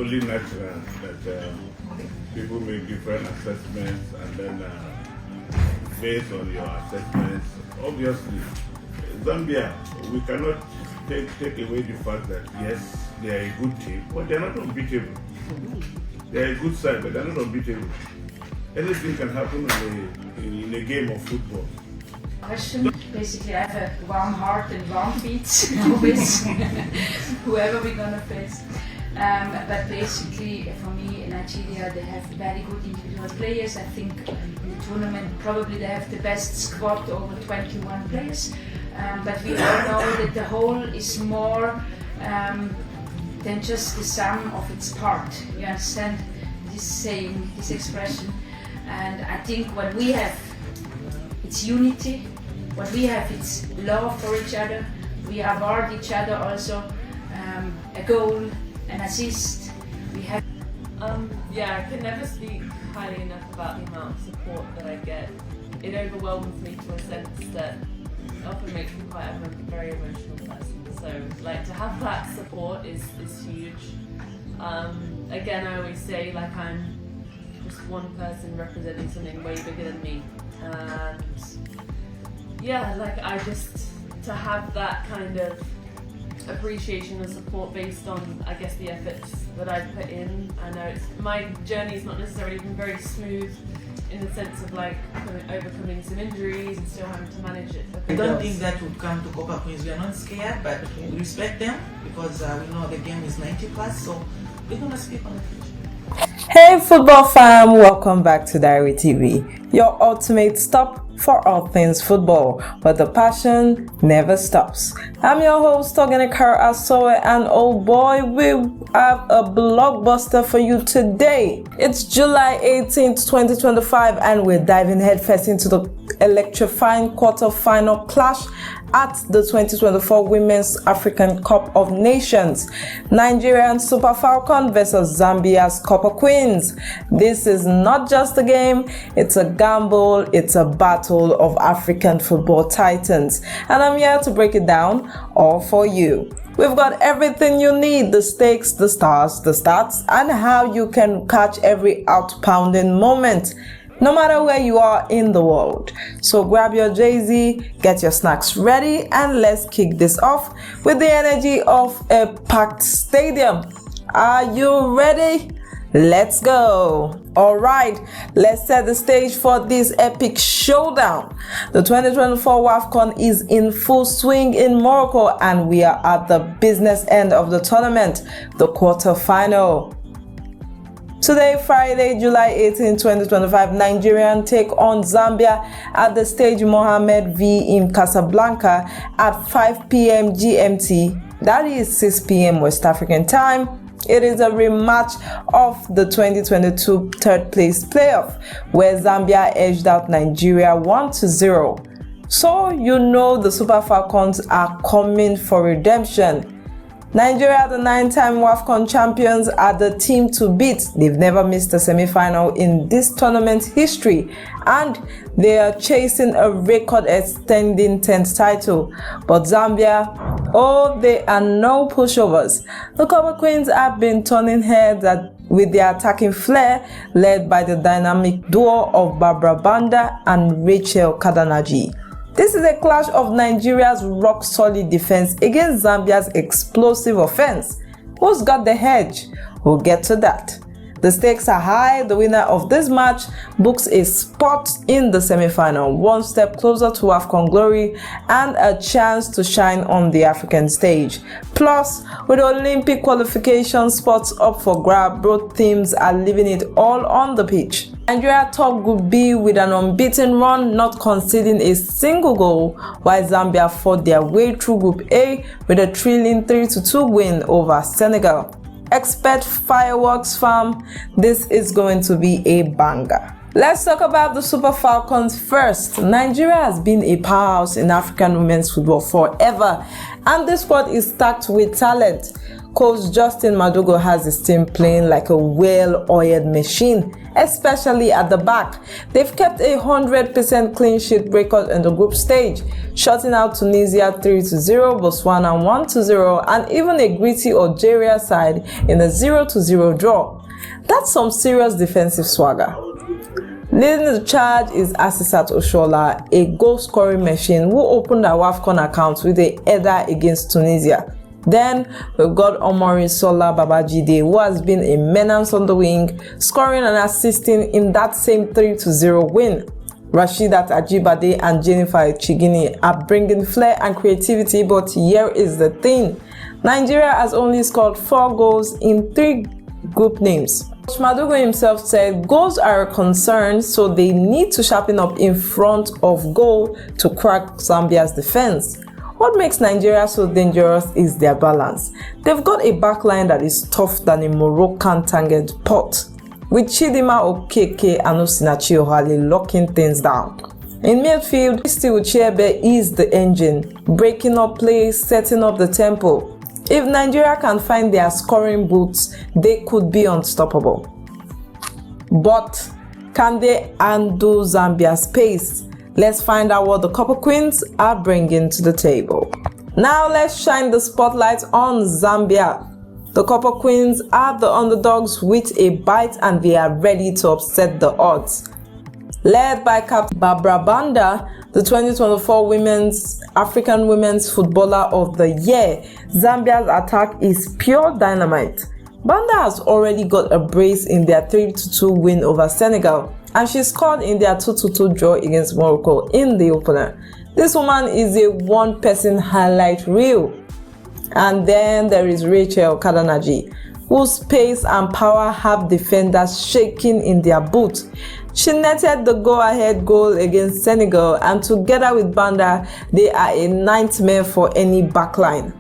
only natural that people make different assessments, and then based on your assessments, obviously, Zambia, we cannot take away the fact that yes, they are a good team, but they are not unbeatable. They are a good side, but they are not unbeatable. Anything can happen in a game of football. Question. Basically, I have a warm heart and warm beats always, whoever we're gonna face. But basically, for me, Nigeria, they have very good individual players. I think in the tournament, probably they have the best squad, over 21 players. But we all know that the whole is more than just the sum of its part. You understand this saying, this expression? And I think what we have, it's unity. What we have, it's love for each other. We award each other also a goal, an assist. We have. Yeah, I can never speak highly enough about the amount of support that I get. It overwhelms me to a sense that it often makes me quite a very emotional person. So, like, to have that support is huge. Again, I always say, like, I'm just one person representing something way bigger than me, and yeah, like, I just, to have that kind of appreciation and support based on, I guess, the efforts that I've put in. I know my journey's not necessarily been very smooth in the sense of, like, overcoming some injuries and still having to manage it. I don't think that would come to Copa Queens. We are not scared, but we respect them because we know the game is 90 plus, so we're going to speak on the future. Hey football fam, welcome back to Diary TV, your ultimate stop for all things football, where the passion never stops. I'm your host, Ogenekar Asoe, and oh boy, we have a blockbuster for you today. It's July 18th, 2025, and we're diving headfirst into the electrifying quarterfinal clash at the 2024 Women's African Cup of Nations. Nigerian Super Falcons versus Zambia's Copper Queens. This is not just a game, it's a gamble, it's a battle of African football titans. And I'm here to break it down all for you. We've got everything you need, the stakes, the stars, the stats, and how you can catch every out-pounding moment, no matter where you are in the world. So grab your Jay-Z, get your snacks ready, and let's kick this off with the energy of a packed stadium. Are you ready? Let's go. Alright, let's set the stage for this epic showdown. The 2024 WAFCON is in full swing in Morocco, and we are at the business end of the tournament, the quarterfinal. Today, Friday, July 18, 2025, Nigerian take on Zambia at the Stade Mohammed V in Casablanca at 5 PM GMT. That is 6 PM West African time. It is a rematch of the 2022 third place playoff, where Zambia edged out Nigeria 1-0. So you know the Super Falcons are coming for redemption. Nigeria, the 9-time WAFCON champions, are the team to beat. They've never missed a semi-final in this tournament history, and they are chasing a record-extending 10th title. But Zambia, oh, they are no pushovers. The Copper Queens have been turning heads with their attacking flair, led by the dynamic duo of Barbra Banda and Racheal Kundananji. This is a clash of Nigeria's rock-solid defense against Zambia's explosive offense. Who's got the edge? We'll get to that. The stakes are high. The winner of this match books a spot in the semi-final, one step closer to AFCON glory and a chance to shine on the African stage. Plus, with Olympic qualification spots up for grab, both teams are leaving it all on the pitch. Nigeria top Group B with an unbeaten run, not conceding a single goal, while Zambia fought their way through Group A with a thrilling 3-2 win over Senegal. Expect fireworks, fam. This is going to be a banger. Let's talk about the Super Falcons first. Nigeria has been a powerhouse in African women's football forever, and this squad is stacked with talent. Coach Justin Madugo has his team playing like a well-oiled machine, especially at the back. They've kept a 100% clean sheet record in the group stage, shutting out Tunisia 3-0, Botswana 1-0, and even a gritty Algeria side in a 0-0 draw. That's some serious defensive swagger. Leading the charge is Asisat Oshoala, a goal-scoring machine who opened a WAFCON account with a header against Tunisia. Then we've got Omorisola Babajide, who has been a menace on the wing, scoring and assisting in that same 3-0 win. Rasheedat, Ajibade and Jennifer Chigini are bringing flair and creativity, but here is the thing. Nigeria has only scored 4 goals in 3 group names. Coach Madugo himself said goals are a concern, so they need to sharpen up in front of goal to crack Zambia's defense. What makes Nigeria so dangerous is their balance. They've got a backline that is tough than a Moroccan tangent pot, with Chidima Okeke and Osinachi locking things down. In midfield, Christy Uchebe is the engine, breaking up plays, setting up the tempo. If Nigeria can find their scoring boots, they could be unstoppable. But can they undo Zambia's pace? Let's find out what the Copper Queens are bringing to the table. Now let's shine the spotlight on Zambia. The Copper Queens are the underdogs with a bite and they are ready to upset the odds. Led by Captain Barbra Banda, the 2024 African Women's Footballer of the Year, Zambia's attack is pure dynamite. Banda has already got a brace in their 3-2 win over Senegal, and she scored in their 2-2 draw against Morocco in the opener. This woman is a one-person highlight reel. And then there is Racheal Kundananji, whose pace and power have defenders shaking in their boots. She netted the go-ahead goal against Senegal, and together with Banda, they are a nightmare for any backline.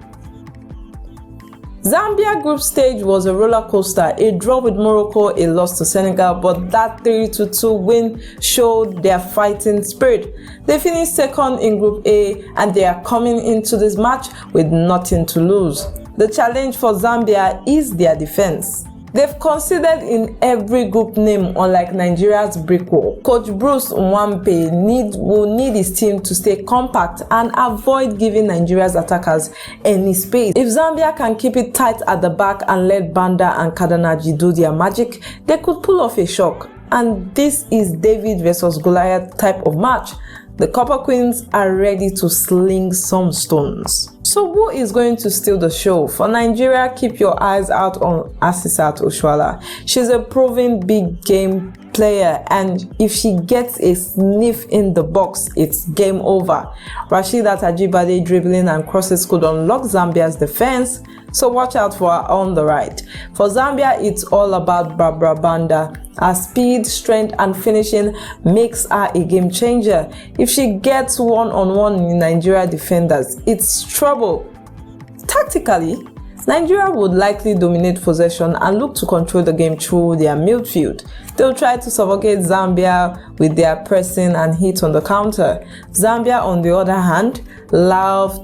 Zambia group stage was a roller coaster, a draw with Morocco, a loss to Senegal, but that 3-2 win showed their fighting spirit. They finished second in Group A and they are coming into this match with nothing to lose. The challenge for Zambia is their defense. They've conceded in every group name, unlike Nigeria's brick wall. Coach Bruce Nwampe will need his team to stay compact and avoid giving Nigeria's attackers any space. If Zambia can keep it tight at the back and let Banda and Kundananji do their magic, they could pull off a shock. And this is David versus Goliath type of match. The Copper Queens are ready to sling some stones. So who is going to steal the show? For Nigeria, keep your eyes out on Asisat Oshoala. She's a proven big game player, and if she gets a sniff in the box, it's game over. Rasheedat Ajibade dribbling and crosses could unlock Zambia's defense, so watch out for her on the right. For Zambia, it's all about Barbra Banda. Her speed, strength and finishing makes her a game changer. If she gets one-on-one with Nigeria defenders, it's trouble. Tactically, Nigeria would likely dominate possession and look to control the game through their midfield. They'll try to suffocate Zambia with their pressing and hit on the counter. Zambia, on the other hand, love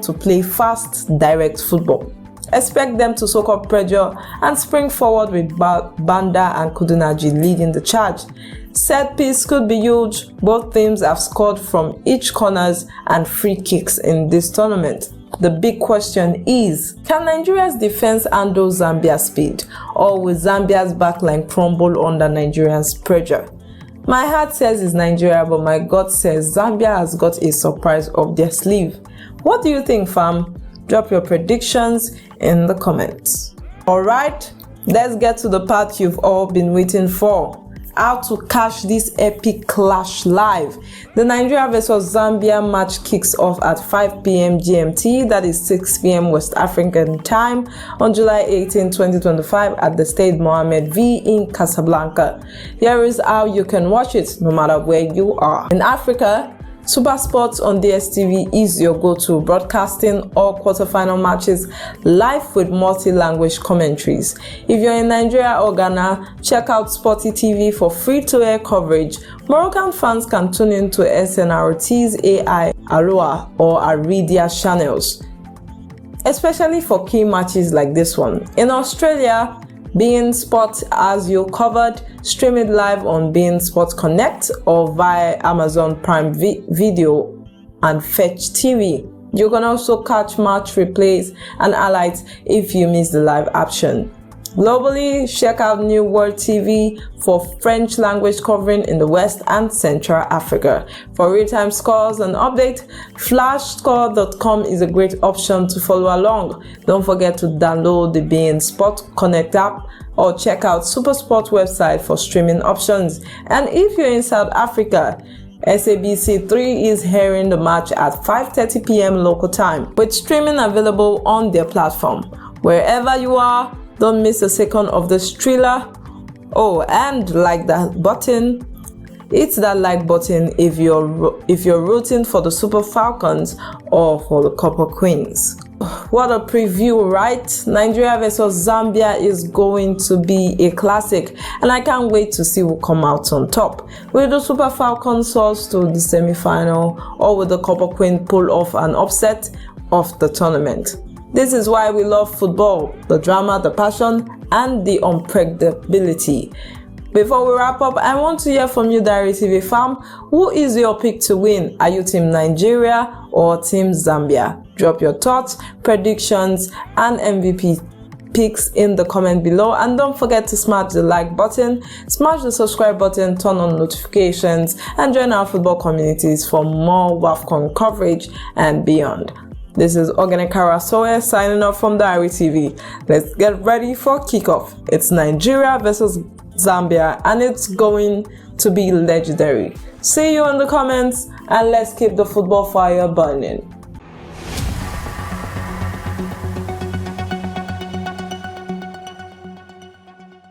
to play fast, direct football. Expect them to soak up pressure and spring forward with Banda and Kundananji leading the charge. Set piece could be huge. Both teams have scored from each corners and free kicks in this tournament. The big question is, can Nigeria's defense handle Zambia's speed, or will Zambia's backline crumble under Nigeria's pressure? My heart says it's Nigeria, but my gut says Zambia has got a surprise up their sleeve. What do you think, fam? Drop your predictions in the comments. Alright, let's get to the part you've all been waiting for. How to catch this epic clash live. The Nigeria vs Zambia match kicks off at 5 PM GMT, that is 6 PM West African time, on July 18, 2025 at the Stade Mohammed V in Casablanca. Here is how you can watch it no matter where you are. In Africa, Super Sports on DSTV is your go-to, broadcasting all quarterfinal matches live with multi-language commentaries. If you're in Nigeria or Ghana, check out Sporty TV for free-to-air coverage. Moroccan fans can tune in to SNRT's AI, Aloha or Aridia channels. especially for key matches like this one. In Australia, beIN Sport has you covered. Stream it live on beIN Sport Connect or via Amazon Prime Video and Fetch TV. You can also catch match replays and highlights if you miss the live action. Globally, check out New World TV for French language covering in the West and Central Africa. For real-time scores and updates, flashscore.com is a great option to follow along. Don't forget to download the beIN Sport Connect app or check out SuperSport website for streaming options. And if you're in South Africa, SABC3 is airing the match at 5:30 p.m. local time, with streaming available on their platform. Wherever you are, don't miss a second of this thriller. Oh, and like that button. Hit that like button if you're rooting for the Super Falcons or for the Copper Queens. What a preview, right? Nigeria versus Zambia is going to be a classic, and I can't wait to see who come out on top. Will the Super Falcons source to the semi-final, or will the Copper Queen pull off an upset of the tournament? This is why we love football: the drama, the passion, and the unpredictability. Before we wrap up, I want to hear from you, Diary TV fam. Who is your pick to win? Are you Team Nigeria or Team Zambia? Drop your thoughts, predictions, and MVP picks in the comment below. And don't forget to smash the like button, smash the subscribe button, turn on notifications, and join our football communities for more WAFCON coverage and beyond. This is Ogenekara Soe signing off from Diary TV. Let's get ready for kickoff. It's Nigeria versus Zambia, and it's going to be legendary. See you in the comments, and let's keep the football fire burning.